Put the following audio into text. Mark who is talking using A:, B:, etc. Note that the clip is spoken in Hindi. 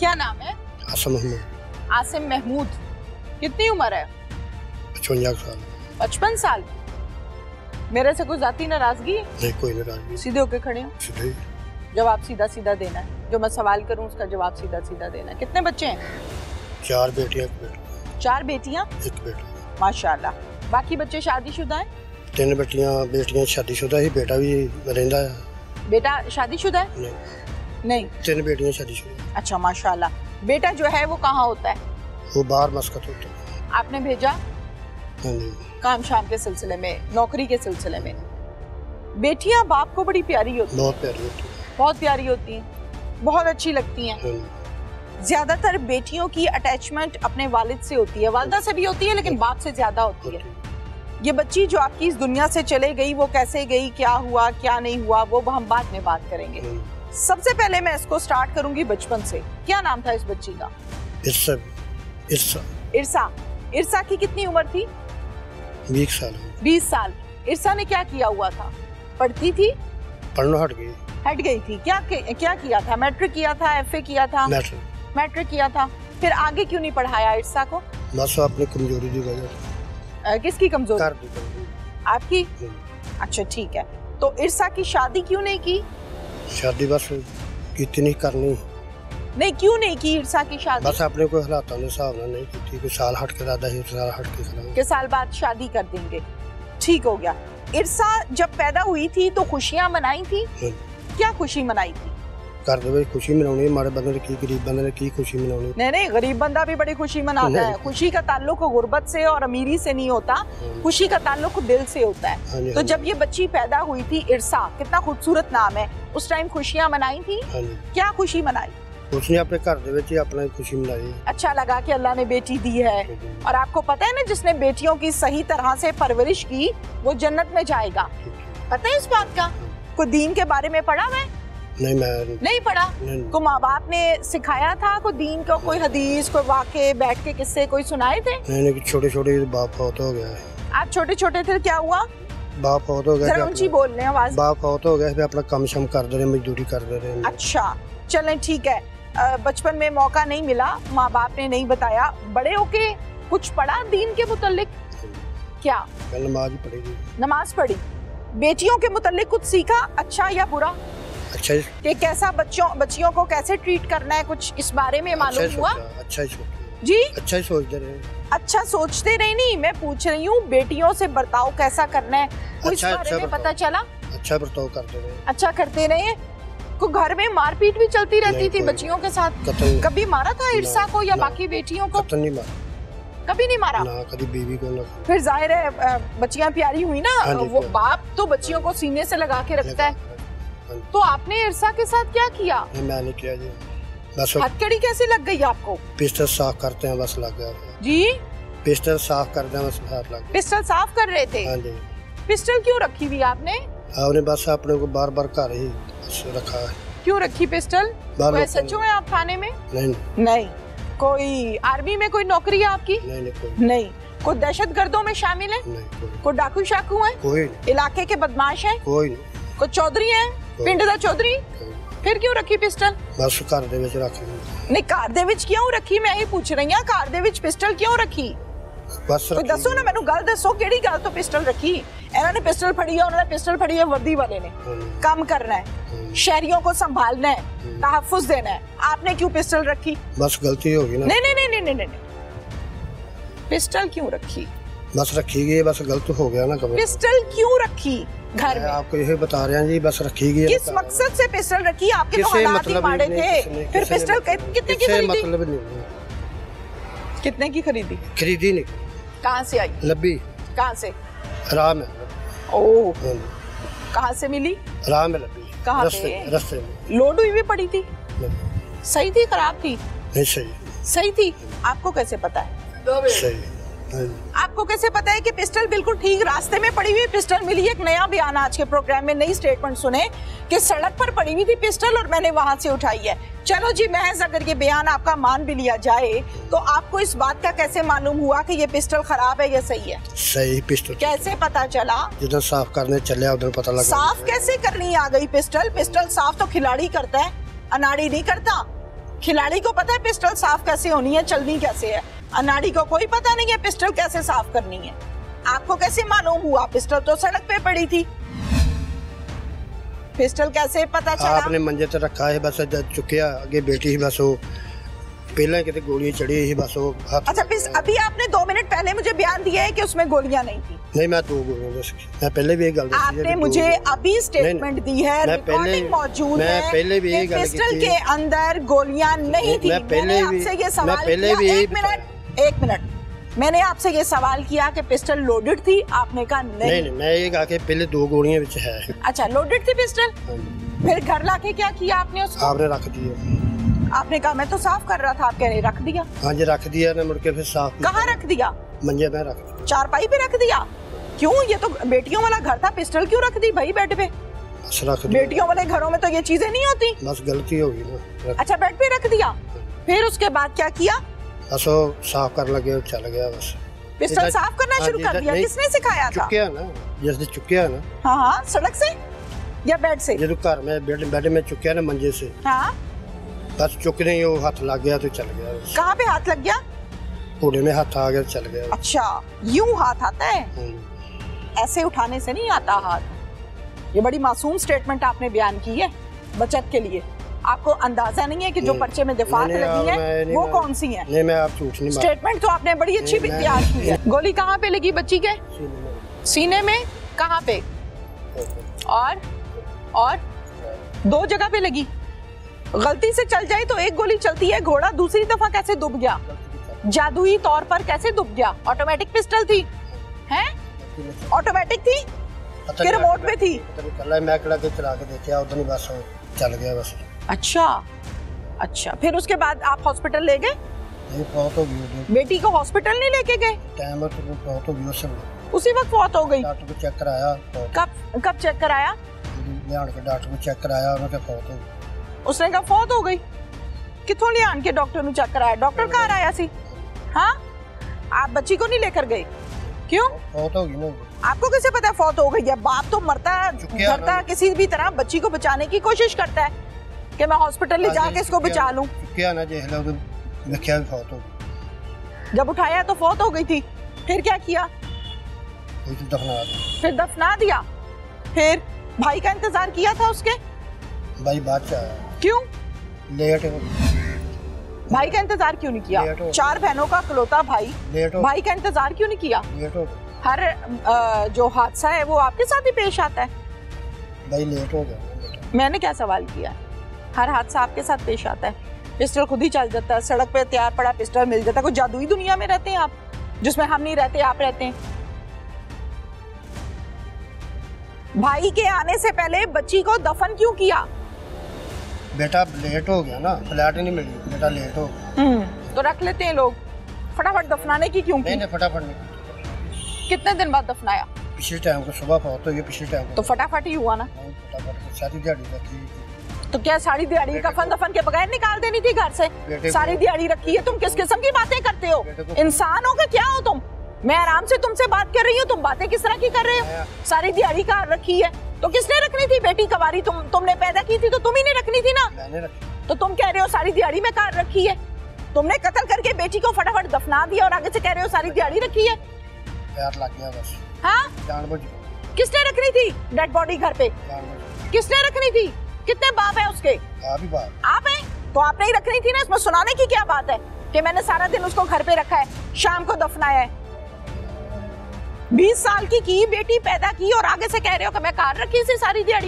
A: क्या नाम है?
B: आसिम महमूद।
A: आसिम महमूद। कितनी उम्र है?
B: 55 साल।
A: 55 साल। मेरे से कोई जाती नाराजगी?
B: नहीं, कोई नाराजगी।
A: सीधे होके खड़े हो।
B: सीधे।
A: जवाब सीधा सीधा देना है। जो मैं सवाल करूं उसका जवाब सीधा सीधा देना है। कितने बच्चे हैं?
B: 4 बेटियां, 1 बेटा।
A: 4 बेटियां,
B: 1 बेटा।
A: माशाल्लाह। बाकी बच्चे शादीशुदा हैं?
B: 3 बेटियां शादीशुदा ही, बेटा भी रहंदा है।
A: बेटा शादीशुदा है? नहीं।
B: 3 बेटियां शादीशुदा।
A: अच्छा माशाल्लाह। बेटा जो है वो कहाँ होता है?
B: वो बाहर मस्कत होता है।
A: आपने भेजा?
B: हाँ जी।
A: काम शाम के सिलसिले में, नौकरी के सिलसिले में। बेटियां बाप को बड़ी प्यारी होती हैं।
B: बहुत प्यारी होती है।
A: बहुत प्यारी होती हैं, बहुत अच्छी लगती हैं।
B: हाँ।
A: ज्यादातर बेटियों की अटैचमेंट अपने वालिद से होती है, वालिदा से भी होती है लेकिन बाप से ज्यादा होती है। ये बच्ची जो आपकी इस दुनिया से चले गई, वो कैसे गई, क्या हुआ क्या नहीं हुआ, वो हम बाद में बात करेंगे। सबसे पहले मैं इसको स्टार्ट करूंगी बचपन से। क्या नाम था इस बच्ची का?
B: इरसा।
A: इरसा। इरसा की कितनी उम्र थी?
B: 20 साल।
A: 20 साल। इरसा ने क्या किया हुआ था? पढ़ती थी?
B: पढ़ना हट गई
A: थी। क्या किया था? मैट्रिक किया था, एफए किया था? मैट्रिक किया था। फिर आगे क्यों नहीं पढ़ाया इरसा को?
B: बस अपनी कमजोरी की वजह।
A: किसकी कमजोरी? आपकी। अच्छा ठीक है। तो इरसा की शादी क्यों नहीं की?
B: शादी बस कितनी करनी
A: नहीं, क्यों नहीं की इरसा की शादी?
B: बस अपने कोई हालातों ने हिसाब ना नहीं की थी। कोई साल हट के दादा ही साल हट के
A: साल बाद शादी कर देंगे। ठीक हो गया। इरसा जब पैदा हुई थी तो खुशियां मनाई थी? क्या खुशी मनाई थी?
B: घर दे विच खुशी मनाउणी, माड़े बंदे ने की, गरीब बंदे ने की खुशी मनाउणी।
A: नहीं, गरीब बंदा भी बड़ी खुशी मनाता है। खुशी का ताल्लुक गुर्बत से और अमीरी से नहीं होता, खुशी का ताल्लुक दिल से होता है। तो जब ये बच्ची पैदा हुई थी इरसा, कितना खूबसूरत नाम है, उस टाइम खुशियां मनाई थी? क्या खुशी मनाई?
B: उसने अपने घर दे विच ही अपना खुशी मनाई।
A: अच्छा लगा कि अल्लाह ने बेटी दी है। और आपको पता है ना, जिसने बेटियों की सही तरह से परवरिश की वो जन्नत में जाएगा। पता है इस बात का? कोई दीन के बारे में पढ़ा है?
B: नहीं, मैं
A: नहीं पढ़ा। को माँ बाप ने सिखाया था कोई दीन का, कोई हदीस, कोई वाक़े, बैठ के किस्से कोई सुनाए थे?
B: नहीं, छोटे बाप फौत हो गया है।
A: आप छोटे थे, क्या हुआ?
B: बाप फौत हो गया।
A: ऊंची बोल रहे हैं आवाज।
B: बाप फौत हो गया, फिर अपना काम शम करते रहे, मजदूरी करते रहे।
A: अच्छा चलें ठीक है। बचपन में मौका नहीं मिला, माँ बाप ने नहीं बताया, बड़े होके कुछ पढ़ा दीन के मुतल्लिक? क्या?
B: नमाज पढ़ी।
A: नमाज पढ़ी। बेटियों के मुतल्लिक कुछ सीखा, अच्छा या बुरा?
B: अच्छा।
A: कि कैसा बच्चियों को कैसे ट्रीट करना है, कुछ इस बारे में मालूम हुआ?
B: अच्छा ही
A: जी,
B: अच्छा ही सोचते रहे।
A: अच्छा सोचते रहे। नहीं, मैं पूछ रही हूँ बेटियों से बर्ताव कैसा करना है, कुछ इस बारे में पता चला?
B: अच्छा बर्ताव करते रहे।
A: अच्छा करते रहे। को घर में मारपीट भी चलती रहती थी बच्चियों के साथ? कभी मारा था इरसा को या बाकी बेटियों को?
B: नहीं मारा।
A: कभी नहीं मारा?
B: ना, कभी बीवी को ना।
A: फिर जाहिर है बच्चियां प्यारी हुई ना, वो बाप तो बच्चियों को सीने से लगा के रखता है। तो आपने इरसा के साथ क्या किया?
B: मैंने किया जी, बस।
A: हथकड़ी कैसे लग गई आपको?
B: पिस्टल साफ करते हैं बस लग गया
A: जी।
B: पिस्टल साफ करते हैं बस हाथ लग गया।
A: पिस्टल साफ कर रहे थे?
B: हाँ जी।
A: पिस्टल क्यों रखी हुई आपने?
B: आपने बस अपने को बार घर ही रखा है।
A: क्यों रखी पिस्टल? कोई सच्चो है आप थाने में? नहीं। कोई आर्मी में कोई नौकरी है आपकी? नहीं। कोई दहशतगर्दों में शामिल है? कोई डाकू शाकू है?
B: कोई।
A: इलाके के बदमाश है?
B: कोई।
A: कोई चौधरी है? पिंड दा चौधरी? फिर क्यों रखी पिस्टल?
B: बस घर दे विच रखी।
A: नहीं, घर दे विच क्यों रखी? मैं ये पूछ रही हूं, घर दे विच पिस्टल क्यों रखी?
B: बस
A: दसो ना मैनू, गल दसो केड़ी गल तो पिस्टल रखी? इन्होंने पिस्टल फड़ी है, उन्होंने पिस्टल फड़ी है, वर्दी वाले ने काम करना है, शहरियों को संभालना है, तहफ्फुज देना है, आपने क्यों पिस्टल रखी?
B: बस गलती होगी ना।
A: नहीं, पिस्टल क्यों रखी?
B: बस रखी गई, बस गलत हो गया ना कभी।
A: पिस्टल क्यों रखी घर में?
B: आपको यही बता रहे हैं जी, बस रखी गई।
A: किस मकसद से पिस्टल रखी? आपके तो हालात ही माड़े थे। फिर पिस्टल कितने की खरीदी?
B: मतलब नहीं।
A: कितने की खरीदी?
B: खरीदी नहीं।
A: कहाँ से आई?
B: लब्बी।
A: कहाँ से?
B: राह में।
A: ओह, कहाँ से मिली?
B: राह में लब्बी।
A: कहाँ
B: पे? रास्ते में।
A: लोड हुई भी पड़ी थी? सही थी, खराब थी?
B: नहीं,
A: सही थी। आपको कैसे पता है?
B: सही।
A: आपको कैसे पता है कि पिस्टल बिल्कुल ठीक रास्ते में पड़ी हुई पिस्टल मिली? एक नया बयान आज के प्रोग्राम में, नई स्टेटमेंट सुने कि सड़क पर पड़ी हुई थी पिस्टल और मैंने वहां से उठाई है। चलो जी, महज अगर ये बयान आपका मान भी लिया जाए तो आपको इस बात का कैसे मालूम हुआ कि ये पिस्टल खराब है या सही है?
B: सही पिस्टल।
A: कैसे पता चला?
B: जिधर साफ करने चले उधर पता लगा।
A: साफ कैसे करनी आ गई पिस्टल? पिस्टल साफ तो खिलाड़ी करता है, अनाड़ी नहीं करता। खिलाड़ी को पता है पिस्टल साफ कैसे होनी है, चलनी कैसे है। अनाड़ी को कोई पता नहीं है पिस्टल कैसे साफ करनी है। आपको कैसे मालूम हुआ? पिस्टल तो सड़क पे पड़ी थी, पिस्टल कैसे पता चला?
B: आपने मंजे ते रखा है, बस चुकिया अगे बेटी ही, बस वो पहले कितने गोलियां चढ़ी ही, बस वो
A: अच्छा अभी आपने 2 मिनट पहले मुझे बयान दिया है कि उसमें गोलियां नहीं थी।
B: नहीं, मैं 2 गोलियां बस, मैं पहले भी एक गल
A: आपने मुझे अभी स्टेटमेंट दी है, रिकॉर्डिंग मौजूद है, मैं पहले भी एक गल पिस्टल के अंदर गोलियां नहीं थी। मैंने आपसे ये सवाल किया, एक मिनट मैंने आपसे ये सवाल किया कि पिस्टल लोडेड थी, आपने कहा नहीं,
B: मैं ये कहा कि पहले 2 गोलियां विच है।
A: अच्छा, लोडेड थी पिस्टल। फिर घर लाके क्या किया आपने उसको?
B: आपने रख दिया।
A: आपने कहा मैं तो साफ कर रहा था, आप कह रहे रख दिया।
B: हाँ जी, रख दिया ना, मुड़ के फिर साफ।
A: कहाँ रख दिया?
B: मंजे में रख दिया।
A: चारपाई पे रख दिया? क्यों? ये तो बेटियों वाला घर था, पिस्टल क्यों रख दी भाई बेड पे?
B: बस रख दिया।
A: बेटियों वाले घरों में तो ये चीजें नहीं होती।
B: बस गलती हो गई ना।
A: अच्छा, बेड पे रख दिया। फिर उसके बाद क्या किया?
B: बस वो साफ कर लगे और चल गया। बस
A: पिस्टल साफ करना शुरू कर दिया? किसने सिखाया था?
B: चुकिया ना, जैसे चुकिया ना।
A: हाँ, सड़क से या बेड से?
B: जो घर में बेड में चुकिया ना, मंजे से।
A: हाँ,
B: बस चुकने ही वो हाथ लग गया तो चल गया।
A: कहाँ पे हाथ लग गया?
B: घोड़े में हाथ आ गया, चल गया।
A: अच्छा, यूं हाथ आता है? ऐसे उठाने से नहीं आता हाथ। ये बड़ी मासूम स्टेटमेंट आपने बयान की है बचत के लिए। आपको अंदाजा नहीं है कि जो पर्चे में दिफात लगी है वो कौन सी है?
B: नहीं, मैं आप झूठ नहीं।
A: स्टेटमेंट तो आपने बड़ी अच्छी भी तैयार की है। गोली कहाँ पे लगी बच्ची के? सीने में। कहाँ पे? और 2 जगह पे लगी। गलती से चल जाए तो एक गोली चलती है, घोड़ा दूसरी दफा कैसे डूब गया? जादुई तौर पर कैसे डूब गया? ऑटोमेटिक पिस्टल थी? हैं? ऑटोमेटिक थी कि रिमोट पे थी?
B: मैं कड़ा के चला के देखा, उधर ही बस चल गया बस।
A: अच्छा, फिर उसके बाद आप हॉस्पिटल ले गए?
B: बहुत हो गई।
A: बेटी को हॉस्पिटल नहीं लेके गए?
B: टाइम तो बहुत हो गई,
A: उसी वक्त फौत हो गई।
B: डॉक्टर को चेक कराया।
A: कब चेक कराया?
B: डॉक्टर को चेक कराया, उन्होंने फौत हो गई।
A: उसने कहा फौत हो गई? किथों लियान के डॉक्टर ने चेक कराया? डॉक्टर कहाँ आया सी? हाँ, आप बच्ची को नहीं लेकर गए? क्यों?
B: फौत हो गई ना।
A: आपको कैसे पता है फौत हो गई है? बाप तो मरता किसी भी तरह बच्ची को बचाने की कोशिश करता है कि मैं हॉस्पिटल ले जाके इसको बचा लूं।
B: क्या ना जेहला तो देखा भी फौत हो गई।
A: जब उठाया तो फौत हो गई थी, फिर क्या किया? फिर दफना दिया। फिर भाई का इंतजार किया था उसके?
B: भाई बाद में आया।
A: क्यों?
B: लेट हो।
A: भाई का इंतजार क्यों नहीं किया? 4 बहनों का इकलौता भाई, भाई का इंतजार क्यों नहीं किया?
B: लेट हो।
A: हर जो हादसा है वो आपके साथ ही पेश आता है।
B: भाई लेट हो गया।
A: मैंने क्या सवाल किया? हर हादसा आपके साथ पेश आता है। पिस्टल खुद ही चल जाता है, सड़क पे तैयार पड़ा पिस्टल मिल जाता है। कोई जादुई दुनिया में रहते हैं आप, जिसमें हम नहीं रहते, आप रहते हैं। भाई के आने से पहले बच्ची को दफन क्यों किया?
B: बेटा लेट हो गया ना, फ्लैट नहीं मिली, बेटा लेट हो गया।
A: तो रख लेते हैं लोग। फटाफट दफनाने की क्यों की?
B: नहीं, फटाफट नहीं।
A: कितने दिन बाद दफनाया?
B: पिछले टाइम को सुबह फौत हुई, पिछले टाइम को
A: तो फटाफट ही हुआ ना।
B: फटाफट सारी दिहाड़ी रखी।
A: तो क्या सारी दिहाड़ी कफन दफन के बगैर निकाल देनी थी घर से? सारी दिहाड़ी रखी है। तुम किस किस्म की बातें करते हो? इंसान हो के क्या हो तुम? मैं आराम से तुमसे बात कर रही हूँ, तुम बातें किस तरह की कर रहे हो? सारी दिहाड़ी कार रखी है तो किसने रखनी थी? बेटी कवारी तुमने पैदा की थी तो तुम ही ने रखनी थी ना।
B: मैंने रखी।
A: तो तुम कह रहे हो सारी दिहाड़ी में कार रखी है? तुमने कत्ल करके बेटी को फटाफट दफना दिया और आगे से कह रहे हो सारी दिहाड़ी रखी है?
B: प्यार लग गया बस।
A: हाँ,
B: जानबूझ।
A: किसने रखनी थी डेड बॉडी घर पे? किसने रखनी थी? कितने बाप है उसके? आप हैं तो आपने ही रखनी थी ना। इसमें सुनाने की क्या बात है कि मैंने सारा दिन उसको घर पे रखा है, शाम को दफनाया है? 20 साल की बेटी पैदा की और आगे से कह रहे हो कि मैं कार रखी थी सारी दिहाड़ी।